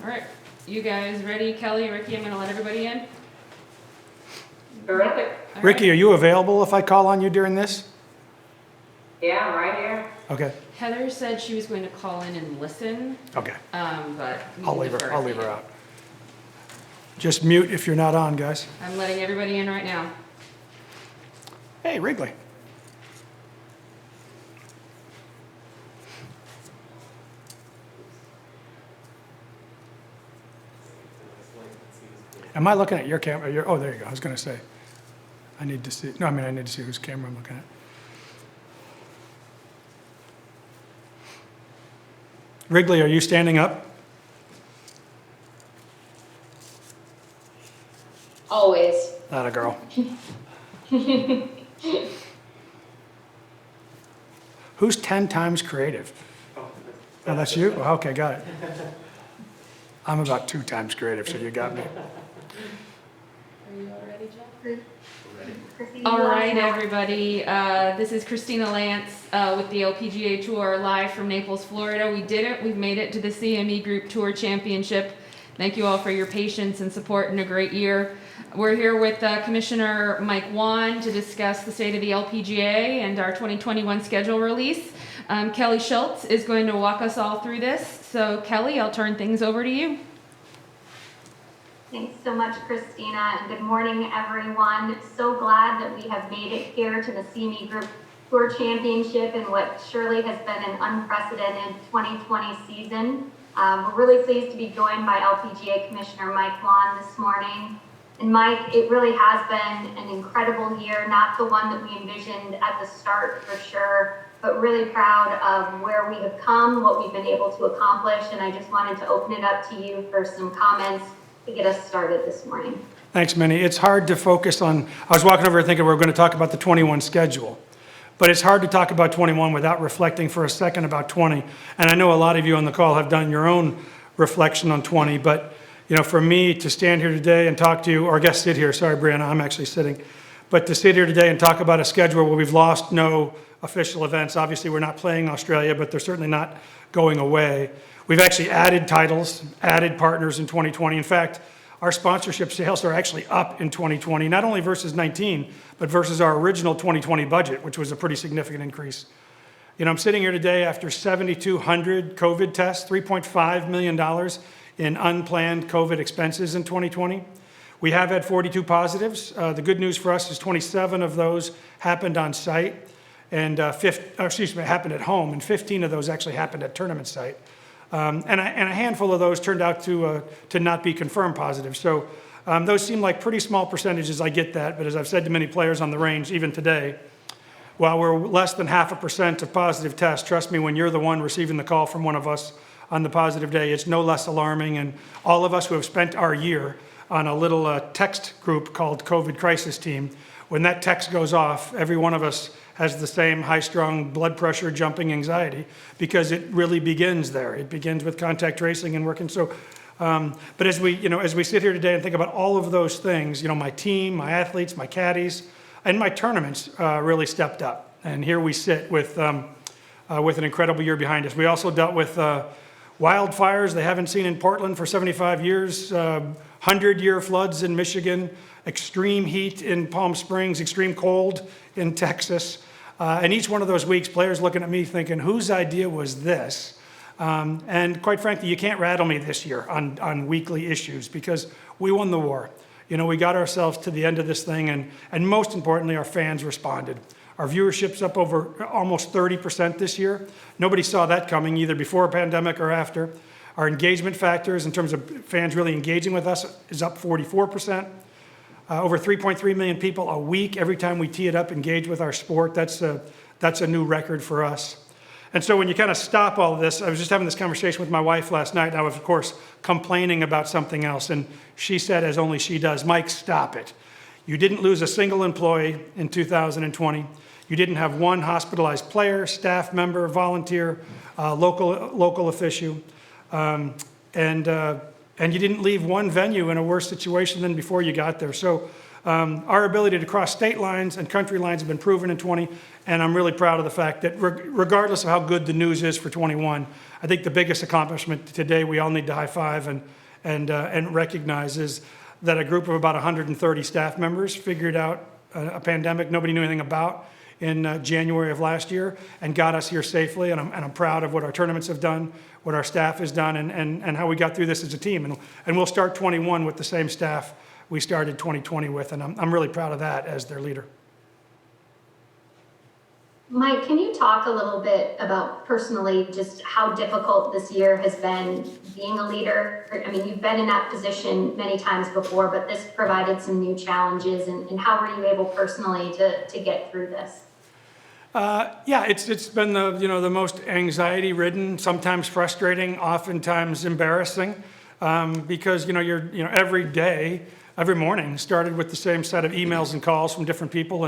All right, you guys ready? Kelly, Ricky, I'm gonna let everybody in. Terrific. All Ricky, right. are you available if I call on you during this? Yeah, I'm right here. Okay, Heather said she was going to call in and listen, okay. but we I'll can leave defer her, I'll if leave her needed. out. Just mute if you're not on, guys. I'm letting everybody in right now. Hey, Wrigley. Am I looking at your camera? Oh, there you go. I was going to say. I need to see. No, I need to see whose camera I'm looking at. Wrigley, are you standing up? Always. Not a girl. Who's 10 times creative? Oh, that's you? Oh, okay, got it. I'm about 2 times creative, so you got me. Are you all ready, Jeff? Christina, All right, everybody. This is Christina Lance with the LPGA Tour live from Naples, Florida. We did it. We've made it to the CME Group Tour Championship. Thank you all for your patience and support in a great year. We're here with Commissioner Mike Whan to discuss the state of the LPGA and our 2021 schedule release. Kelly Schultz is going to walk us all through this. So Kelly, I'll turn things over to you. Thanks so much, Christina, and good morning, everyone. So glad that we have made it here to the CME Group Tour Championship in what surely has been an unprecedented 2020 season. We're really pleased to be joined by LPGA Commissioner Mike Whan this morning. And Mike, it really has been an incredible year, not the one that we envisioned at the start for sure, but really proud of where we have come, what we've been able to accomplish, and I just wanted to open it up to you for some comments to get us started this morning. Thanks, Minnie. It's hard to focus on, I was walking over thinking we were going to talk about the 21 schedule, but it's hard to talk about 21 without reflecting for a second about 20. And I know a lot of you on the call have done your own reflection on 20, but for me to stand here today and talk to you, or I guess sit here, sorry, Brianna, I'm actually sitting, but to sit here today and talk about a schedule where we've lost no official events. Obviously, we're not playing Australia, but they're certainly not going away. We've actually added titles, added partners in 2020. In fact, our sponsorship sales are actually up in 2020, not only versus 19, but versus our original 2020 budget, which was a pretty significant increase. I'm sitting here today after 7,200 COVID tests, $3.5 million in unplanned COVID expenses in 2020. We have had 42 positives. The good news for us is 27 of those happened on site, and happened at home, and 15 of those actually happened at tournament site. And a handful of those turned out to not be confirmed positive. So those seem like pretty small percentages, I get that, but as I've said to many players on the range, even today, while we're less than 0.5% of positive tests, trust me, when you're the one receiving the call from one of us on the positive day, it's no less alarming. And all of us who have spent our year on a little text group called COVID Crisis Team, when that text goes off, every one of us has the same high-strung blood pressure jumping anxiety because it really begins there. It begins with contact tracing and working. So, but as we sit here today and think about all of those things, my team, my athletes, my caddies, and my tournaments really stepped up. And here we sit with an incredible year behind us. We also dealt with wildfires they haven't seen in Portland for 75 years, 100-year floods in Michigan, extreme heat in Palm Springs, extreme cold in Texas. And each one of those weeks, players looking at me thinking, whose idea was this? And quite frankly, you can't rattle me this year on weekly issues because we won the war. We got ourselves to the end of this thing, and most importantly, our fans responded. Our viewership's up over almost 30% this year. Nobody saw that coming, either before a pandemic or after. Our engagement factors, in terms of fans really engaging with us, is up 44%. Over 3.3 million people a week, every time we tee it up, engage with our sport. That's a new record for us. And so when you kind of stop all of this, I was just having this conversation with my wife last night, and I was, of course, complaining about something else. And she said, as only she does, Mike, stop it. You didn't lose a single employee in 2020. You didn't have one hospitalized player, staff member, volunteer, local official. And you didn't leave one venue in a worse situation than before you got there. So Our ability to cross state lines and country lines have been proven in 20, and I'm really proud of the fact that regardless of how good the news is for 21, I think the biggest accomplishment today we all need to high five and recognize is that a group of about 130 staff members figured out a pandemic nobody knew anything about in January of last year and got us here safely. And I'm proud of what our tournaments have done, what our staff has done, and how we got through this as a team. And we'll start 21 with the same staff we started 2020 with, and I'm really proud of that as their leader. Mike, can you talk a little bit about personally just how difficult this year has been being a leader? I mean, you've been in that position many times before, but this provided some new challenges, and how were you able personally to get through this? Yeah, it's been the most anxiety-ridden, sometimes frustrating, oftentimes embarrassing, because you're every day, every morning started with the same set of emails and calls from different people,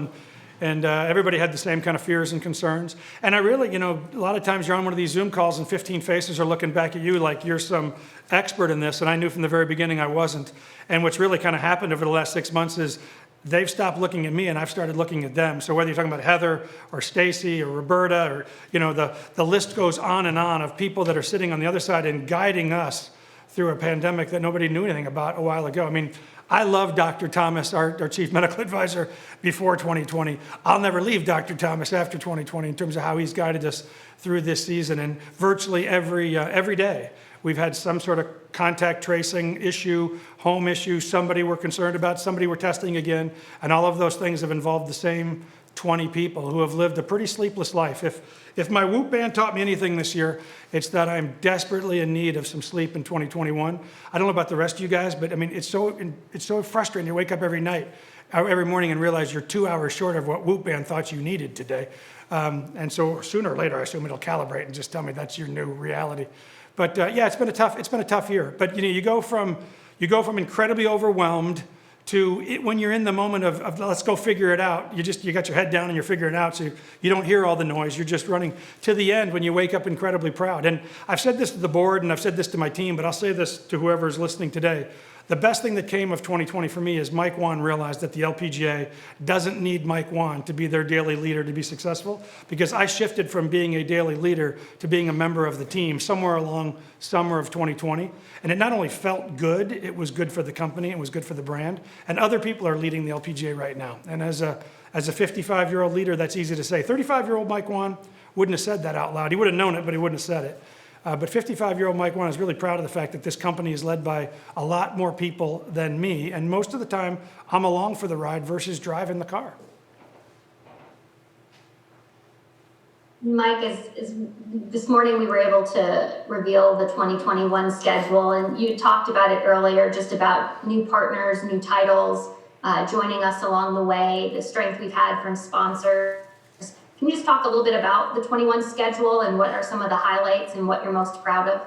and everybody had the same kind of fears and concerns. And I really, a lot of times you're on one of these Zoom calls and 15 faces are looking back at you like you're some expert in this, and I knew from the very beginning I wasn't. And what's really kind of happened over the last 6 months is they've stopped looking at me and I've started looking at them. So whether you're talking about Heather or Stacy or Roberta or, the list goes on and on of people that are sitting on the other side and guiding us through a pandemic that nobody knew anything about a while ago. I mean, I love Dr. Thomas, our chief medical advisor, before 2020. I'll never leave Dr. Thomas after 2020 in terms of how he's guided us through this season. And virtually every day, we've had some sort of contact tracing issue, home issue, somebody we're concerned about, somebody we're testing again. And all of those things have involved the same 20 people who have lived a pretty sleepless life. If my Whoop band taught me anything this year, it's that I'm desperately in need of some sleep in 2021. I don't know about the rest of you guys, but I mean, it's so frustrating. You wake up every morning and realize you're 2 hours short of what Whoop band thought you needed today. And so sooner or later, I assume it'll calibrate and just tell me that's your new reality. But yeah, it's been a tough year. But you go from incredibly overwhelmed to when you're in the moment of let's go figure it out. You got your head down and you're figuring it out, so you don't hear all the noise. You're just running to the end when you wake up incredibly proud. And I've said this to the board and I've said this to my team, but I'll say this to whoever's listening today. The best thing that came of 2020 for me is Mike Whan realized that the LPGA doesn't need Mike Whan to be their daily leader to be successful, because I shifted from being a daily leader to being a member of the team somewhere along summer of 2020. And it not only felt good, it was good for the company, it was good for the brand. And other people are leading the LPGA right now. And as a 55-year-old leader, that's easy to say. 35-year-old Mike Whan wouldn't have said that out loud. He would have known it, but he wouldn't have said it. But 55-year-old Mike Whan is really proud of the fact that this company is led by a lot more people than me. And most of the time, I'm along for the ride versus driving the car. Mike, this morning we were able to reveal the 2021 schedule, and you talked about it earlier, just about new partners, new titles, joining us along the way, the strength we've had from sponsors. Can you just talk a little bit about the 21 schedule and what are some of the highlights and what you're most proud of?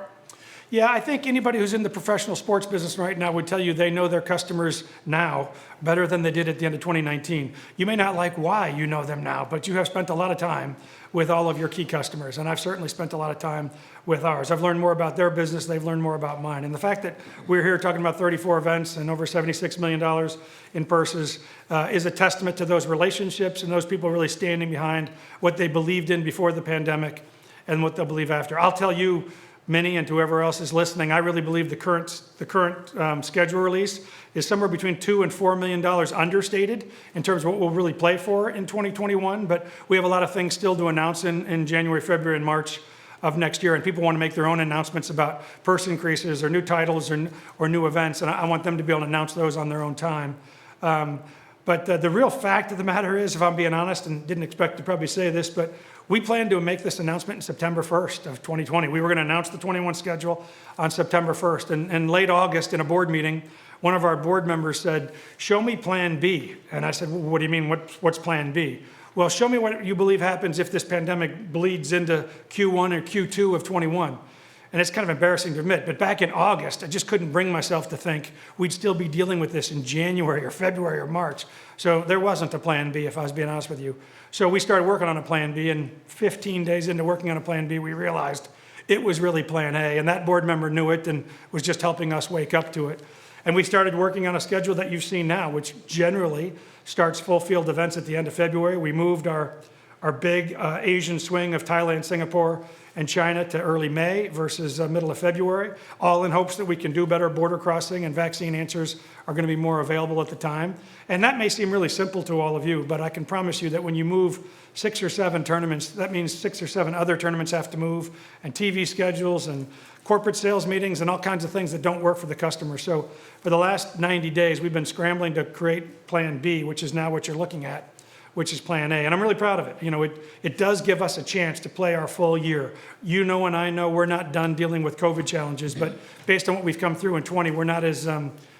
Yeah, I think anybody who's in the professional sports business right now would tell you they know their customers now better than they did at the end of 2019. You may not like why you know them now, but you have spent a lot of time with all of your key customers, and I've certainly spent a lot of time with ours. I've learned more about their business, they've learned more about mine. And the fact that we're here talking about 34 events and over $76 million in purses is a testament to those relationships and those people really standing behind what they believed in before the pandemic and what they'll believe after. I'll tell you, Minnie, and to whoever else is listening, I really believe the current schedule release is somewhere between $2 and $4 million understated in terms of what we'll really play for in 2021. But we have a lot of things still to announce in January, February, and March of next year. And people want to make their own announcements about purse increases or new titles or new events. And I want them to be able to announce those on their own time. But the real fact of the matter is, if I'm being honest, and didn't expect to probably say this, but we plan to make this announcement in September 1st of 2020. We were going to announce the 21 schedule on September 1st. And in late August, in a board meeting, one of our board members said, "Show me plan B." And I said, "Well, what do you mean? What's plan B?" "Well, show me what you believe happens if this pandemic bleeds into Q1 or Q2 of 21. And it's kind of embarrassing to admit, but back in August, I just couldn't bring myself to think we'd still be dealing with this in January or February or March. So there wasn't a plan B, if I was being honest with you. So we started working on a plan B, and 15 days into working on a plan B, we realized it was really plan A, and that board member knew it and was just helping us wake up to it. And we started working on a schedule that you've seen now, which generally starts full field events at the end of February. We moved our big Asian swing of Thailand, Singapore, and China to early May versus middle of February, all in hopes that we can do better border crossing and vaccine answers are going to be more available at the time. And that may seem really simple to all of you, but I can promise you that when you move 6 or 7 tournaments, that means 6 or 7 other tournaments have to move, and TV schedules and corporate sales meetings and all kinds of things that don't work for the customer. So for the last 90 days, we've been scrambling to create Plan B, which is now what you're looking at, which is Plan A. And I'm really proud of it. You know, it does give us a chance to play our full year. You know and I know we're not done dealing with COVID challenges, but based on what we've come through in 20, we're not as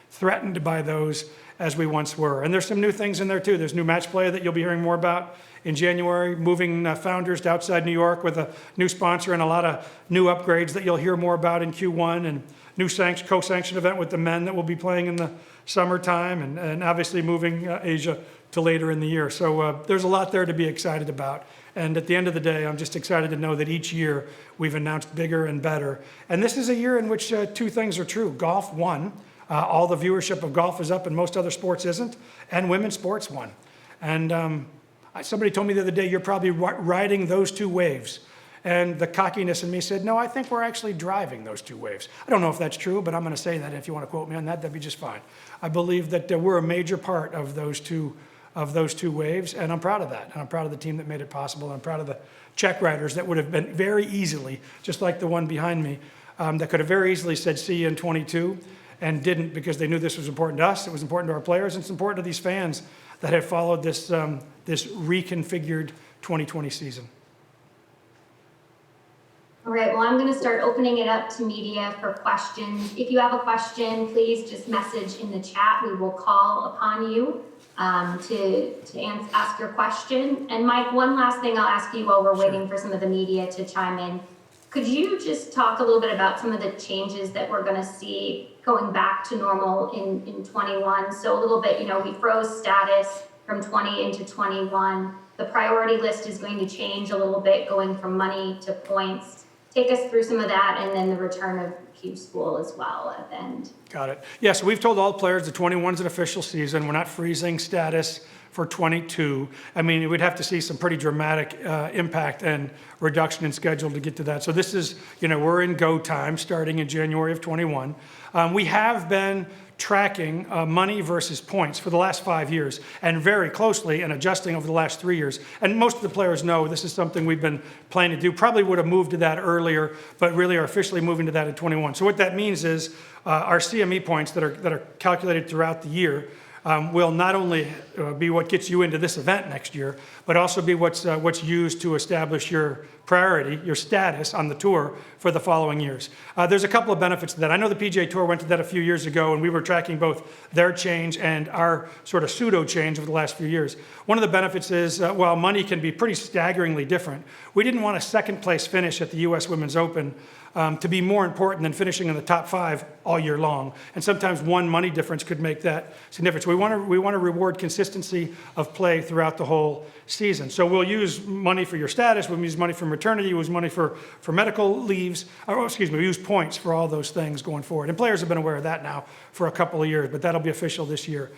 threatened by those as we once were. And there's some new things in there too. There's new match play that you'll be hearing more about in January, moving Founders to outside New York with a new sponsor and a lot of new upgrades that you'll hear more about in Q1, and new co-sanctioned event with the men that will be playing in the summertime, and obviously moving Asia to later in the year. So there's a lot there to be excited about. And at the end of the day, I'm just excited to know that each year we've announced bigger and better. And this is a year in which 2 things are true. Golf won. All the viewership of golf is up and most other sports isn't. And women's sports won. And somebody told me the other day, you're probably riding those 2 waves. And the cockiness in me said, no, I think we're actually driving those 2 waves. I don't know if that's true, but I'm going to say that. If you want to quote me on that, that'd be just fine. I believe that we're a major part of those two waves, and I'm proud of that. And I'm proud of the team that made it possible. And I'm proud of the check writers that would have been very easily, just like the one behind me, that could have very easily said, see you in 22, and didn't, because they knew this was important to us, it was important to our players, and it's important to these fans that have followed this reconfigured 2020 season. All right, well, I'm going to start opening it up to media for questions. If you have a question, please just message in the chat. We will call upon you to ask your question. And Mike, one last thing I'll ask you while we're waiting for some of the media to chime in. Could you just talk a little bit about some of the changes that we're going to see going back to normal in 21? So a little bit, you know, we froze status from 20 into 21. The priority list is going to change a little bit, going from money to points. Take us through some of that, and then the return of Q School as well at the end. Got it. Yeah, so we've told all players the 21's an official season. We're not freezing status for 22. I mean, we'd have to see some pretty dramatic impact and reduction in schedule to get to that. So this is, you know, we're in go time starting in January of 21. We have been tracking money versus points for the last 5 years, and very closely, and adjusting over the last 3 years. And most of the players know this is something we've been planning to do. Probably would have moved to that earlier, but really are officially moving to that in 21. So what that means is our CME points that are calculated throughout the year will not only be what gets you into this event next year, but also be what's used to establish your priority, your status on the tour for the following years. There's a couple of benefits to that. I know the PGA Tour went to that a few years ago, and we were tracking both their change and our sort of pseudo change over the last few years. One of the benefits is, while money can be pretty staggeringly different, we didn't want a second place finish at the US Women's Open to be more important than finishing in the top 5 all year long. And sometimes one money difference could make that significant. We want to reward consistency of play throughout the whole season. So we'll use money for your status, we'll use money for maternity, we'll use money for medical leaves, we use points for all those things going forward. And players have been aware of that now for a couple of years, but that'll be official this year.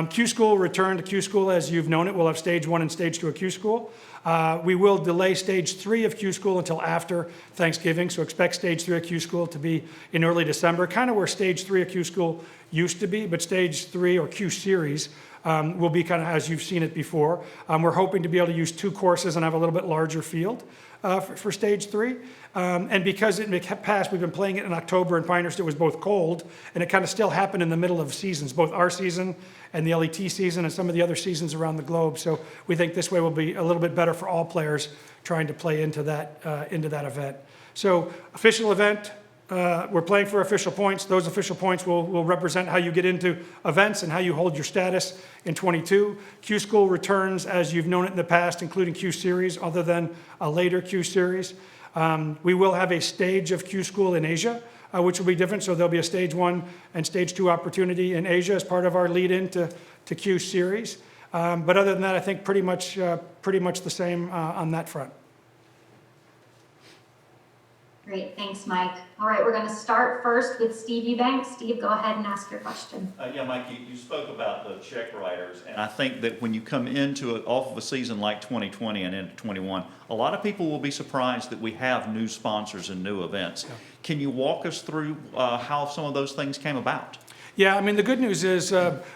Q School returned to Q School as you've known it. We'll have stage 1 and stage 2 of Q School. We will delay stage 3 of Q School until after Thanksgiving, so expect stage 3 of Q School to be in early December, kind of where stage 3 of Q School used to be, but stage 3 or Q Series will be kind of as you've seen it before. We're hoping to be able to use 2 courses and have a little bit larger field for stage 3. And because it passed, we've been playing it in October, and Pinehurst, it was both cold, and it kind of still happened in the middle of seasons, both our season and the LET season and some of the other seasons around the globe. So we think this way will be a little bit better for all players trying to play into that event. So official event, we're playing for official points. Those official points will represent how you get into events and how you hold your status in 22. Q School returns as you've known it in the past, including Q Series, other than a later Q Series. We will have a stage of Q School in Asia, which will be different. So there'll be a stage 1 and stage 2 opportunity in Asia as part of our lead in to Q Series. But other than that, I think pretty much the same on that front. Great, thanks, Mike. All right, we're going to start first with Steve Eubanks. Steve, go ahead and ask your question. Yeah, Mike, you spoke about the check writers, and I think that when you come off of a season like 2020 and into 21, a lot of people will be surprised that we have new sponsors and new events. Yeah. Can you walk us through how some of those things came about? Yeah, I mean, the good news is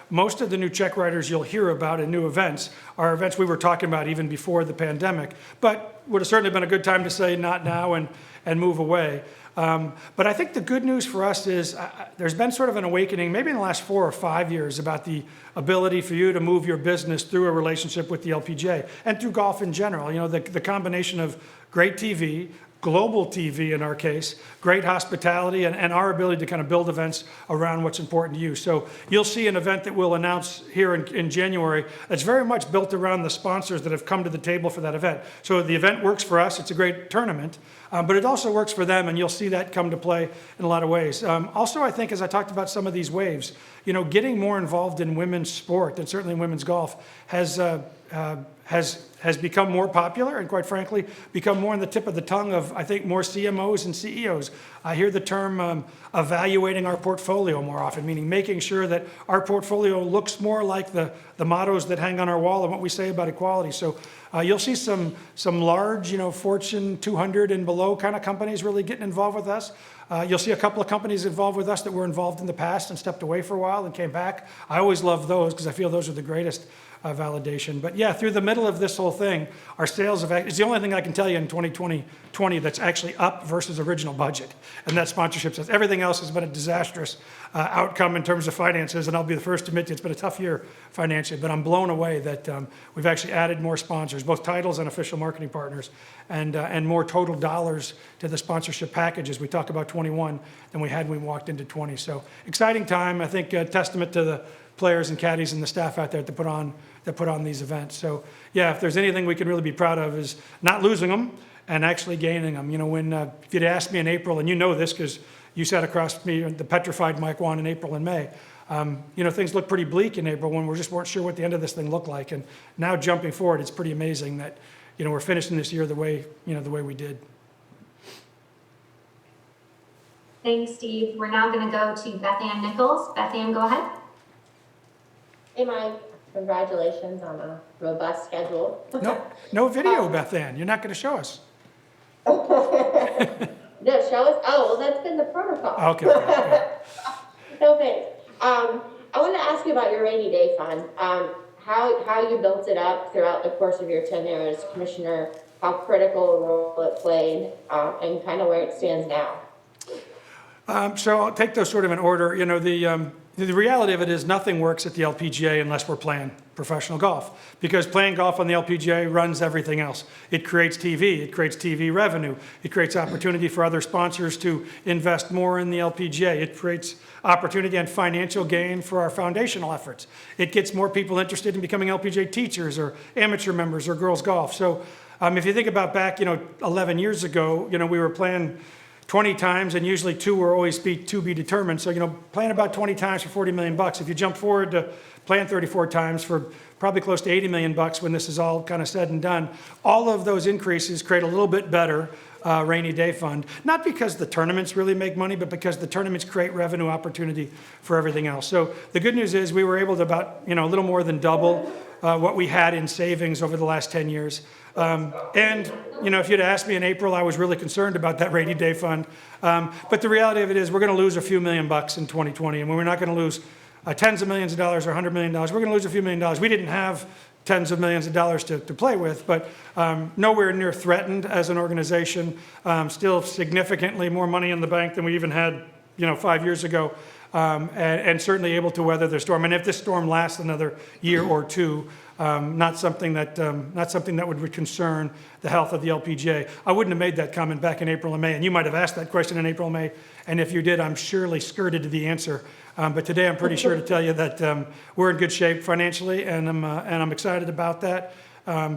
most of the new check writers you'll hear about in new events are events we were talking about even before the pandemic, but would have certainly been a good time to say not now and move away. But I think the good news for us is there's been sort of an awakening, maybe in the last 4 or 5 years, about the ability for you to move your business through a relationship with the LPGA and through golf in general. You know, the combination of great TV, global TV in our case, great hospitality, and our ability to kind of build events around what's important to you. So you'll see an event that we'll announce here in January that's very much built around the sponsors that have come to the table for that event. So the event works for us, it's a great tournament, but it also works for them, and you'll see that come to play in a lot of ways. Also, I think, as I talked about some of these waves, you know, getting more involved in women's sport, and certainly women's golf, has become more popular and, quite frankly, become more on the tip of the tongue of, I think, more CMOs and CEOs. I hear the term evaluating our portfolio more often, meaning making sure that our portfolio looks more like the mottos that hang on our wall and what we say about equality. So you'll see some large, you know, Fortune 200 and below kind of companies really getting involved with us. You'll see a couple of companies involved with us that were involved in the past and stepped away for a while and came back. I always love those because I feel those are the greatest validation. But yeah, through the middle of this whole thing, our sales have, it's the only thing I can tell you in 2020 that's actually up versus original budget. And that sponsorship says everything else has been a disastrous outcome in terms of finances. And I'll be the first to admit it's been a tough year financially, but I'm blown away that we've actually added more sponsors, both titles and official marketing partners, and more total dollars to the sponsorship packages. We talk about 21 than we had when we walked into 20. So exciting time. I think a testament to the players and caddies and the staff out there that put on these events. So yeah, if there's anything we can really be proud of is not losing them and actually gaining them. You know, when if you'd asked me in April, and you know this because you sat across me, the petrified Mike Whan in April and May, you know, things looked pretty bleak in April when we just weren't sure what the end of this thing looked like. And now jumping forward, it's pretty amazing that, you know, we're finishing this year the way we did. Thanks, Steve. We're now going to go to Beth Ann Nichols. Beth Ann, go ahead. Hey, Mike. Congratulations on a robust schedule. No video, Beth Ann. You're not going to show us. No, show us. Oh, well, that's been the protocol. Okay. No thanks. I wanted to ask you about your rainy day fund. How you built it up throughout the course of your tenure as commissioner, how critical a role it played, and kind of where it stands now. So I'll take those sort of in order. You know, the reality of it is nothing works at the LPGA unless we're playing professional golf, because playing golf on the LPGA runs everything else. It creates TV, it creates TV revenue, it creates opportunity for other sponsors to invest more in the LPGA, it creates opportunity and financial gain for our foundational efforts. It gets more people interested in becoming LPGA teachers or amateur members or girls golf. So if you think about back, 11 years ago, we were playing 20 times, and usually 2 were always to be determined. So, playing about 20 times for $40 million. If you jump forward to playing 34 times for probably close to $80 million when this is all kind of said and done, all of those increases create a little bit better rainy day fund. Not because the tournaments really make money, but because the tournaments create revenue opportunity for everything else. So the good news is we were able to about, a little more than double what we had in savings over the last 10 years. And if you'd asked me in April, I was really concerned about that rainy day fund. But the reality of it is we're going to lose a few $1 million in 2020. And we're not going to lose tens of millions of dollars or $100 million. We're going to lose a few $1 million. We didn't have tens of millions of dollars to play with, but nowhere near threatened as an organization. Still significantly more money in the bank than we even had 5 years ago. And certainly able to weather the storm. And if this storm lasts another year or two, not something that would concern the health of the LPGA. I wouldn't have made that comment back in April and May, and you might have asked that question in April and May, and if you did, I'm surely skirted to the answer. But today, I'm pretty sure to tell you that we're in good shape financially, and I'm excited about that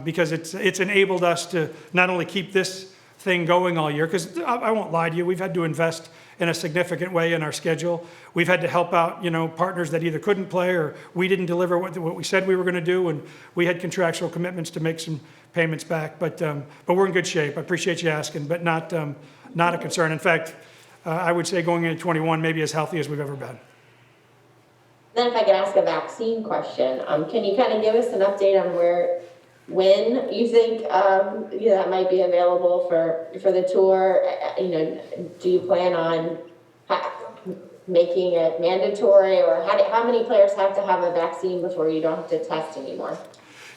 because it's enabled us to not only keep this thing going all year, because I won't lie to you, we've had to invest in a significant way in our schedule. We've had to help out, partners that either couldn't play or we didn't deliver what we said we were going to do, and we had contractual commitments to make some payments back. But we're in good shape. I appreciate you asking, but not a concern. In fact, I would say going into 21, maybe as healthy as we've ever been. Then if I could ask a vaccine question, can you kind of give us an update on when you think, that might be available for the tour? Do you plan on making it mandatory, or how many players have to have a vaccine before you don't have to test anymore?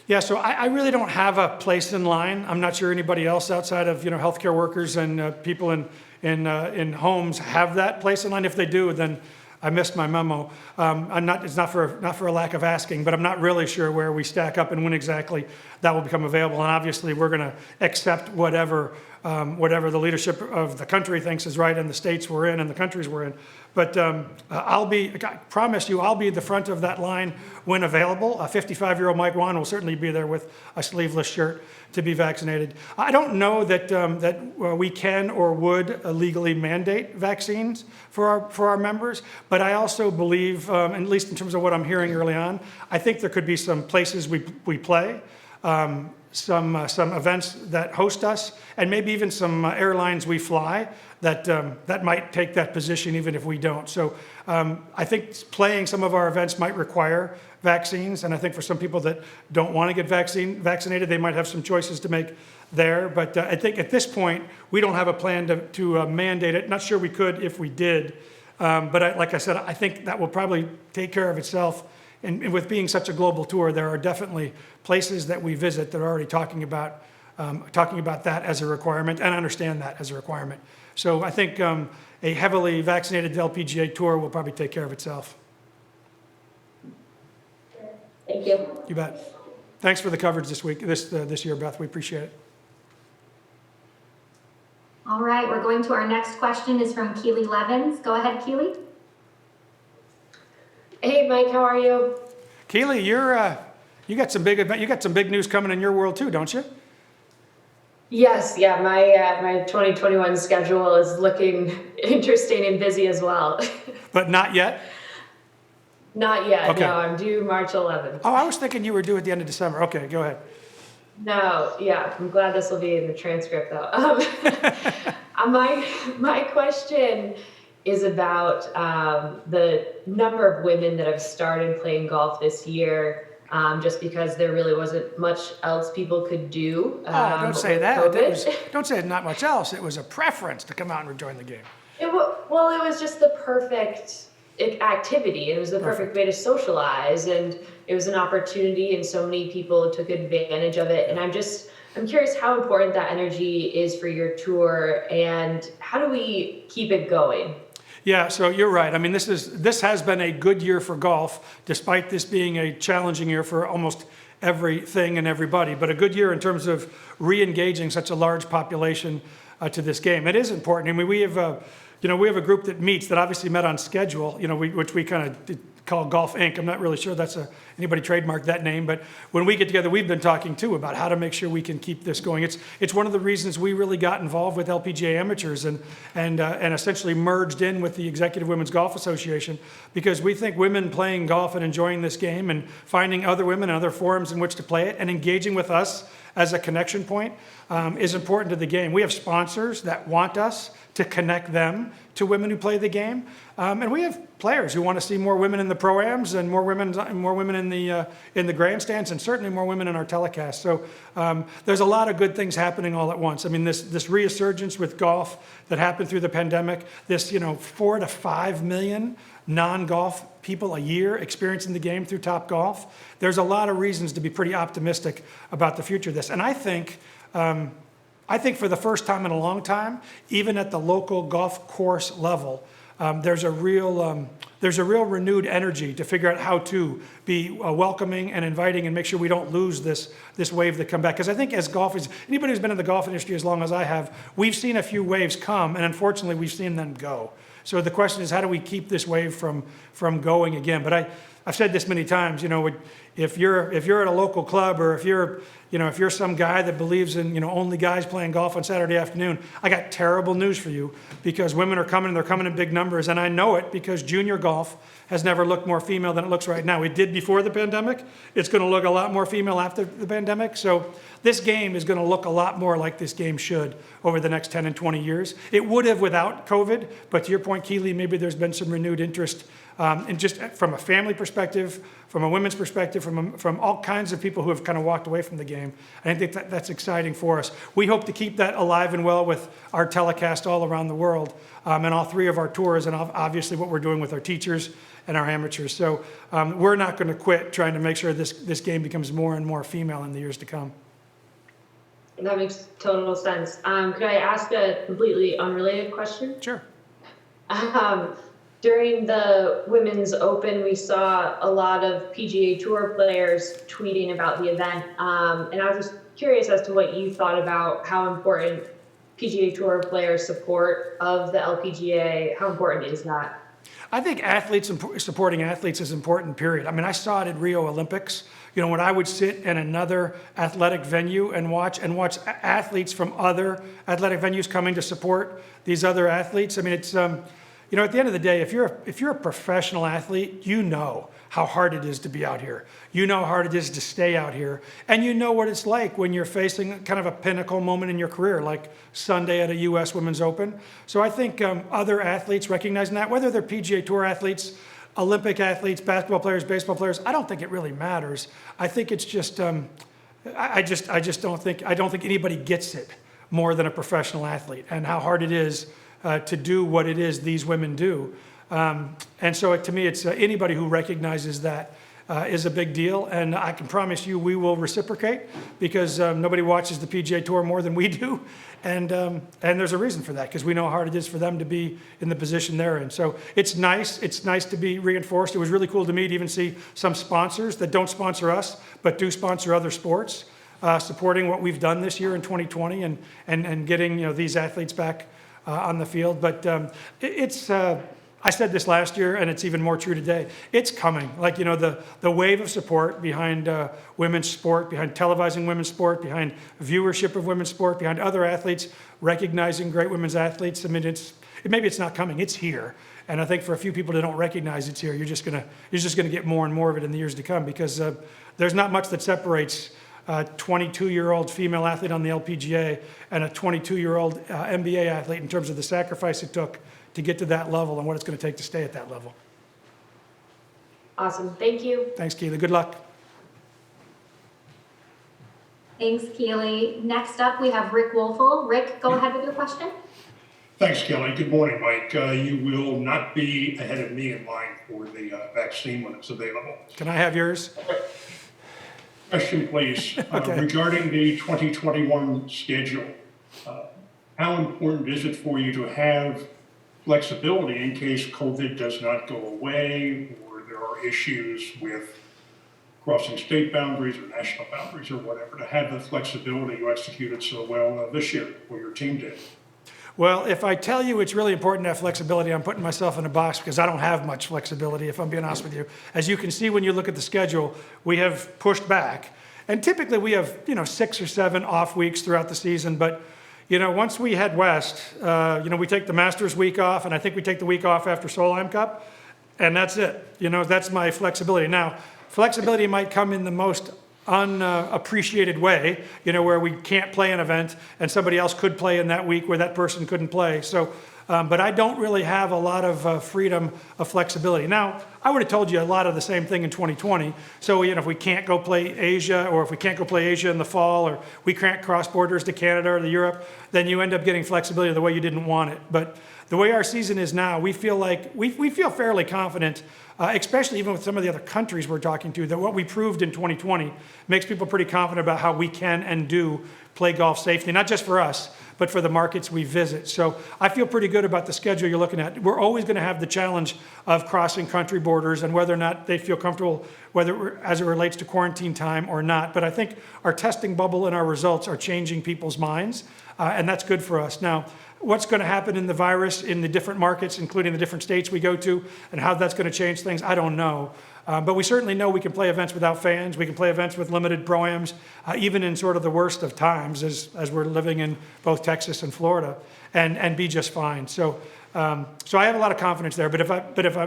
Yeah, so I really don't have a place in line. I'm not sure anybody else outside of healthcare workers and people in homes have that place in line. If they do, then I missed my memo. It's not for a lack of asking, but I'm not really sure where we stack up and when exactly that will become available. And obviously, we're going to accept whatever the leadership of the country thinks is right, and the states we're in and the countries we're in. But I promise you, I'll be at the front of that line when available. A 55-year-old Mike Whan will certainly be there with a sleeveless shirt to be vaccinated. I don't know that we can or would legally mandate vaccines for our members, but I also believe, at least in terms of what I'm hearing early on, I think there could be some places we play, some events that host us, and maybe even some airlines we fly that might take that position even if we don't. So I think playing some of our events might require vaccines, and I think for some people that don't want to get vaccinated, they might have some choices to make there. But I think at this point, we don't have a plan to mandate it. Not sure we could if we did, but like I said, I think that will probably take care of itself. And with being such a global tour, there are definitely places that we visit that are already talking about that as a requirement, and understand that as a requirement. So I think a heavily vaccinated LPGA tour will probably take care of itself. Thank you. You bet. Thanks for the coverage this year, Beth. We appreciate it. All right, we're going to our next question is from Keely Levins. Go ahead, Keely. Hey, Mike, how are you? Keely, you got some big news coming in your world too, don't you? Yes, yeah, my 2021 schedule is looking interesting and busy as well. But not yet? Not yet, Okay. no, I'm due March 11th. Oh, I was thinking you were due at the end of December. Okay, go ahead. No, yeah, I'm glad this will be in the transcript though. My question is about the number of women that have started playing golf this year, just because there really wasn't much else people could do. Don't say with that. COVID. Don't say not much else. It was a preference to come out and join the game. It was just the perfect activity. It was the perfect way to socialize, and it was an opportunity, and so many people took advantage of it. And I'm curious how important that energy is for your tour, and how do we keep it going? Yeah, so you're right. I mean, this has been a good year for golf, despite this being a challenging year for almost everything and everybody, but a good year in terms of re-engaging such a large population to this game. It is important. I mean, we have a group that meets that obviously met on schedule, which we kind of call Golf Inc. I'm not really sure that's anybody trademarked that name, but when we get together, we've been talking too about how to make sure we can keep this going. It's one of the reasons we really got involved with LPGA Amateurs and essentially merged in with the Executive Women's Golf Association, because we think women playing golf and enjoying this game and finding other women and other forums in which to play it and engaging with us as a connection point is important to the game. We have sponsors that want us to connect them to women who play the game, and we have players who want to see more women in the pro-ams and more women in the grandstands, and certainly more women in our telecast. So there's a lot of good things happening all at once. I mean, this resurgence with golf that happened through the pandemic, this 4 to 5 million non-golf people a year experiencing the game through Top Golf. There's a lot of reasons to be pretty optimistic about the future of this, and I think for the first time in a long time, even at the local golf course level, there's a real renewed energy to figure out how to be welcoming and inviting and make sure we don't lose this wave that come back. Because I think as golfers, anybody who's been in the golf industry as long as I have, we've seen a few waves come, and unfortunately we've seen them go. So the question is, how do we keep this wave from going again? But I've said this many times, if you're at a local club, or if you're some guy that believes in, only guys playing golf on Saturday afternoon, I got terrible news for you, because women are coming, and they're coming in big numbers. And I know it because junior golf has never looked more female than it looks right now. It did before the pandemic. It's going to look a lot more female after the pandemic. So this game is going to look a lot more like this game should over the next 10 and 20 years. It would have without COVID, but to your point, Keely, maybe there's been some renewed interest, and just from a family perspective, from a women's perspective, from all kinds of people who have kind of walked away from the game. And I think that's exciting for us. We hope to keep that alive and well with our telecast all around the world, and all 3 of our tours, and obviously what we're doing with our teachers and our amateurs. So we're not going to quit trying to make sure this game becomes more and more female in the years to come. That makes total sense. Could I ask a completely unrelated question? Sure. During the Women's Open, we saw a lot of PGA Tour players tweeting about the event. And I was just curious as to what you thought about how important PGA Tour players' support of the LPGA, how important is that? I think supporting athletes is important, period. I mean, I saw it at Rio Olympics. When I would sit in another athletic venue and watch athletes from other athletic venues coming to support these other athletes. I mean, it's, at the end of the day, if you're a professional athlete, you know how hard it is to be out here. You know how hard it is to stay out here. And you know what it's like when you're facing kind of a pinnacle moment in your career, like Sunday at a US Women's Open. So I think other athletes recognizing that, whether they're PGA Tour athletes, Olympic athletes, basketball players, baseball players, I don't think it really matters. I think it's just, I don't think anybody gets it more than a professional athlete, and how hard it is to do what it is these women do. And so to me, it's anybody who recognizes that is a big deal. And I can promise you we will reciprocate, because nobody watches the PGA Tour more than we do. And there's a reason for that, because we know how hard it is for them to be in the position they're in. So it's nice to be reinforced. It was really cool to me to even see some sponsors that don't sponsor us, but do sponsor other sports, supporting what we've done this year in 2020 and getting these athletes back on the field. But I said this last year, and it's even more true today. It's coming. Like, the wave of support behind women's sport, behind televising women's sport, behind viewership of women's sport, behind other athletes recognizing great women's athletes. I mean, maybe it's not coming. It's here. And I think for a few people that don't recognize it's here, you're just gonna get more and more of it in the years to come, because there's not much that separates a 22-year-old female athlete on the LPGA and a 22-year-old NBA athlete in terms of the sacrifice it took to get to that level and what it's going to take to stay at that level. Awesome. Thank you. Thanks, Keely. Good luck. Thanks, Keely. Next up, we have Rick Wolfel. Rick, go ahead with your question. Thanks, Kelly. Good morning, Mike. You will not be ahead of me in line for the vaccine when it's available. Can I have yours? Question, please. Okay. Regarding the 2021 schedule, how important is it for you to have flexibility in case COVID does not go away, or there are issues with crossing state boundaries or national boundaries or whatever, to have the flexibility you executed so well this year, or your team did? Well, if I tell you it's really important to have flexibility, I'm putting myself in a box, because I don't have much flexibility, if I'm being honest with you. As you can see when you look at the schedule, we have pushed back. And typically we have, 6 or 7 off weeks throughout the season. But, once we head west, we take the Masters week off, and I think we take the week off after Solheim Cup, and that's it. That's my flexibility. Now, flexibility might come in the most unappreciated way, where we can't play an event and somebody else could play in that week where that person couldn't play. So, but I don't really have a lot of freedom of flexibility. Now, I would have told you a lot of the same thing in 2020. So, if we can't go play Asia, or if we can't go play Asia in the fall, or we can't cross borders to Canada or to Europe, then you end up getting flexibility the way you didn't want it. But the way our season is now, we feel like we feel fairly confident, especially even with some of the other countries we're talking to, that what we proved in 2020 makes people pretty confident about how we can and do play golf safely, not just for us, but for the markets we visit. So I feel pretty good about the schedule you're looking at. We're always going to have the challenge of crossing country borders and whether or not they feel comfortable, whether as it relates to quarantine time or not. But I think our testing bubble and our results are changing people's minds, and that's good for us. Now, what's going to happen in the virus in the different markets, including the different states we go to, and how that's going to change things, I don't know. But we certainly know we can play events without fans. We can play events with limited pro-ams, even in sort of the worst of times, as we're living in both Texas and Florida, and be just fine. So I have a lot of confidence there. But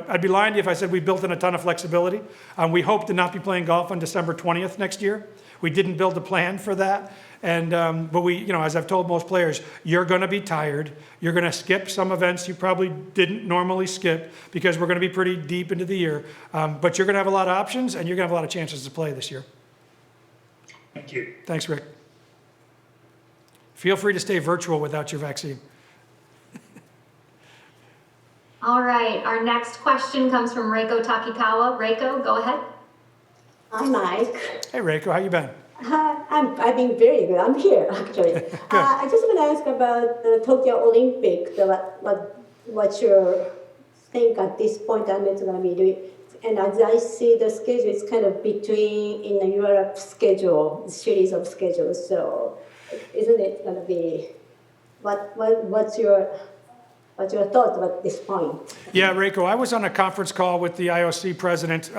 I'd be lying to you if I said we built in a ton of flexibility. We hope to not be playing golf on December 20th next year. We didn't build a plan for that. But we, you know, as I've told most players, you're going to be tired. You're going to skip some events you probably didn't normally skip because we're going to be pretty deep into the year. But you're going to have a lot of options, and you're going to have a lot of chances to play this year. Thank you. Thanks, Rick. Feel free to stay virtual without your vaccine. All right, our next question comes from Reiko Takikawa. Reiko, go ahead. Hi, Mike. Hey, Reiko, how you been? I've been very good. I'm here, actually. I just want to ask about the Tokyo Olympic. What's your think at this point and it's going to be doing? And as I see the schedule, it's kind of between in the Europe schedule, series of schedules. So, isn't it going to be? What's your thought at this point? Yeah, Reiko, I was on a conference call with the IOC president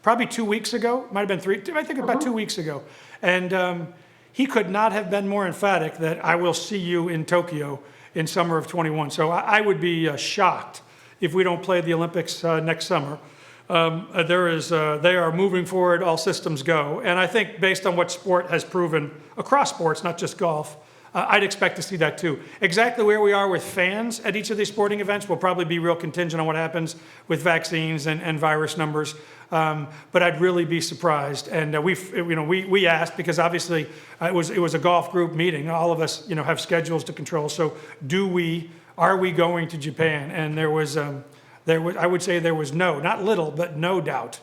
probably 2 weeks ago, might have been three, I think about 2 weeks ago. And he could not have been more emphatic that I will see you in Tokyo in summer of 21. So I would be shocked if we don't play the Olympics next summer. They are moving forward, all systems go. And I think based on what sport has proven across sports, not just golf, I'd expect to see that too. Exactly where we are with fans at each of these sporting events will probably be real contingent on what happens with vaccines and virus numbers. But I'd really be surprised. And we asked because obviously it was a golf group meeting. All of us have schedules to control. So are we going to Japan? And there was I would say there was not little, but no doubt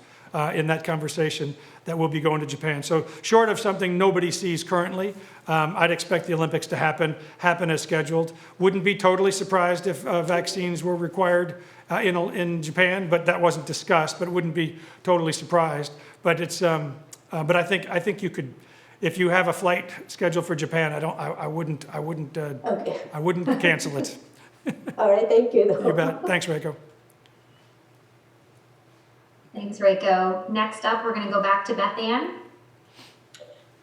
in that conversation that we'll be going to Japan. So short of something nobody sees currently, I'd expect the Olympics to happen as scheduled. Wouldn't be totally surprised if vaccines were required in Japan, but that wasn't discussed. But wouldn't be totally surprised. But it's but I think you could, if you have a flight scheduled for Japan, I wouldn't Okay. I wouldn't cancel it. All right. Thank you. You bet. Thanks, Reiko. Thanks, Reiko. Next up, we're going to go back to Beth Ann.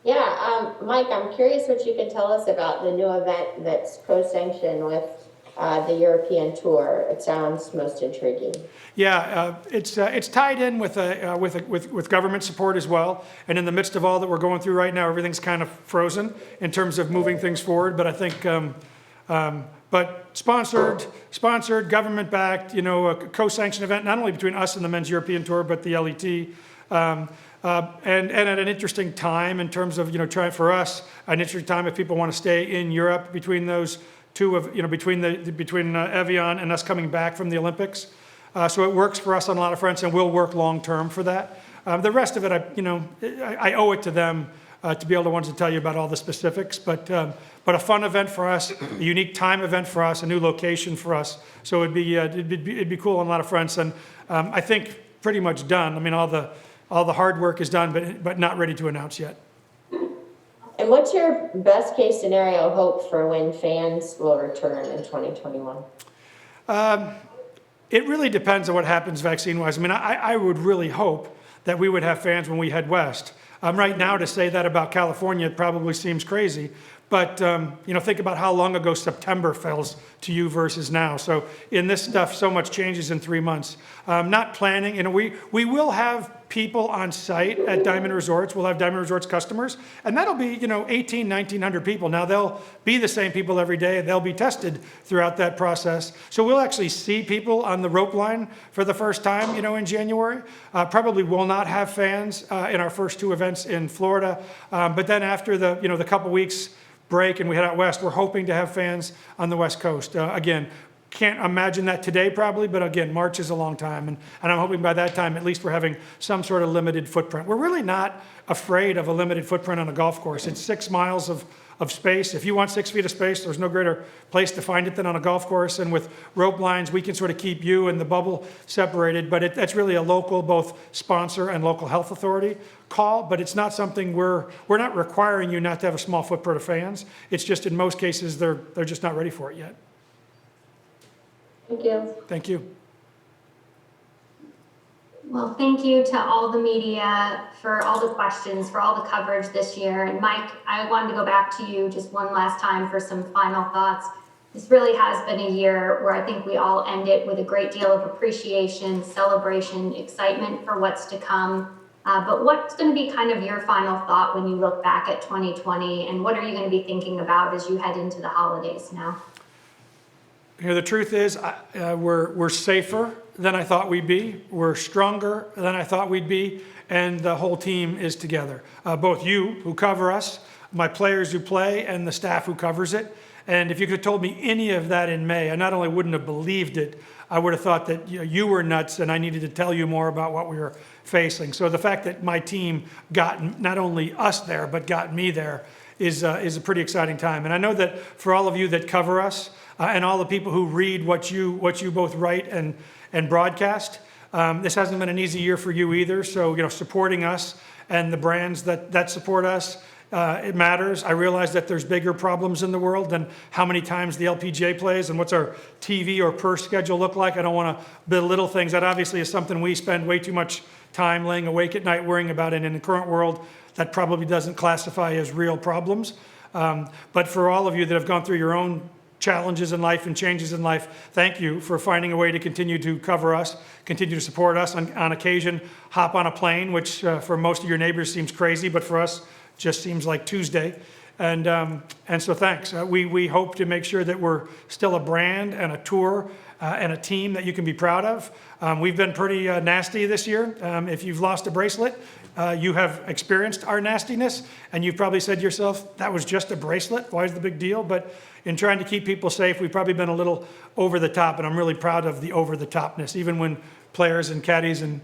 Yeah, Mike, I'm curious what you can tell us about the new event that's co-sanctioned with the European Tour. It sounds most intriguing. Yeah, it's tied in with government support as well. And in the midst of all that we're going through right now, everything's kind of frozen in terms of moving things forward. But I think, but sponsored, government-backed, a co-sanctioned event, not only between us and the Men's European Tour, but the LET. And at an interesting time in terms of, for us, an interesting time if people want to stay in Europe between those two between Evian and us coming back from the Olympics. So it works for us on a lot of fronts, and we'll work long-term for that. The rest of it, I owe it to them to be able to tell you about all the specifics, but a fun event for us, a unique time event for us, a new location for us. So it'd be cool on a lot of fronts, and I think pretty much done. I mean, all the hard work is done, but not ready to announce yet. And what's your best case scenario hope for when fans will return in 2021? It really depends on what happens vaccine-wise. I mean, I would really hope that we would have fans when we head west. Right now, to say that about California probably seems crazy. But, think about how long ago September feels to you versus now. So in this stuff, so much changes in 3 months. Not planning, we will have people on site at Diamond Resorts. We'll have Diamond Resorts customers, and that'll be, 1,900 people. Now, they'll be the same people every day. They'll be tested throughout that process. So we'll actually see people on the rope line for the first time, in January. Probably will not have fans in our first two events in Florida. But then after the couple weeks break and we head out west, we're hoping to have fans on the West Coast. Again, can't imagine that today probably, but again, March is a long time. And I'm hoping by that time, at least we're having some sort of limited footprint. We're really not afraid of a limited footprint on a golf course. It's 6 miles of space. If you want 6 feet of space, there's no greater place to find it than on a golf course. And with rope lines, we can sort of keep you and the bubble separated. But that's really a local, both sponsor and local health authority call. But it's not something we're not requiring you not to have a small footprint of fans. It's just in most cases, they're just not ready for it yet. Thank you. Thank you. Well, thank you to all the media for all the questions, for all the coverage this year. And Mike, I wanted to go back to you just one last time for some final thoughts. This really has been a year where I think we all end it with a great deal of appreciation, celebration, excitement for what's to come. But what's going to be kind of your final thought when you look back at 2020, and what are you going to be thinking about as you head into the holidays now? You know, the truth is, we're safer than I thought we'd be. We're stronger than I thought we'd be, and the whole team is together. Both you, who cover us, my players who play, and the staff who covers it. And if you could have told me any of that in May, I not only wouldn't have believed it, I would have thought that you were nuts and I needed to tell you more about what we were facing. So the fact that my team got not only us there, but got me there is a pretty exciting time. And I know that for all of you that cover us, and all the people who read what you both write and broadcast, this hasn't been an easy year for you either. So, supporting us and the brands that support us, it matters. I realize that there's bigger problems in the world than how many times the LPGA plays and what's our TV or purse schedule look like. I don't want to belittle things. That obviously is something we spend way too much time laying awake at night worrying about. And in the current world, that probably doesn't classify as real problems. But for all of you that have gone through your own challenges in life and changes in life, thank you for finding a way to continue to cover us, continue to support us, on occasion hop on a plane, which for most of your neighbors seems crazy, but for us just seems like Tuesday. And so thanks. We hope to make sure that we're still a brand and a tour and a team that you can be proud of. We've been pretty nasty this year. If you've lost a bracelet, you have experienced our nastiness, and you've probably said to yourself, that was just a bracelet, why is the big deal? But in trying to keep people safe, we've probably been a little over the top, and I'm really proud of the over the topness. Even when players and caddies and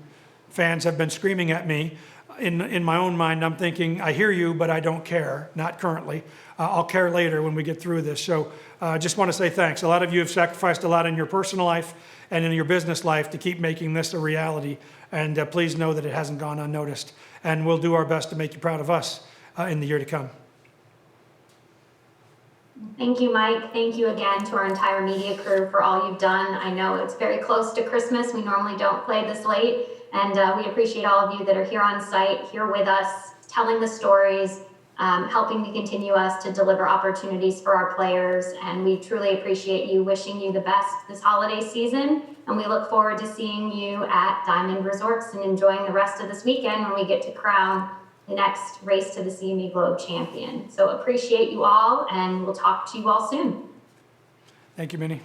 fans have been screaming at me, in my own mind, I'm thinking, I hear you, but I don't care, not currently. I'll care later when we get through this. So I just want to say thanks. A lot of you have sacrificed a lot in your personal life and in your business life to keep making this a reality. And please know that it hasn't gone unnoticed. And we'll do our best to make you proud of us in the year to come. Thank you, Mike. Thank you again to our entire media crew for all you've done. I know it's very close to Christmas. We normally don't play this late. And we appreciate all of you that are here on site, here with us, telling the stories, helping to continue us to deliver opportunities for our players. And we truly appreciate you, wishing you the best this holiday season. And we look forward to seeing you at Diamond Resorts and enjoying the rest of this weekend when we get to crown the next Race to the CME Globe champion. So appreciate you all, and we'll talk to you all soon. Thank you, Minnie.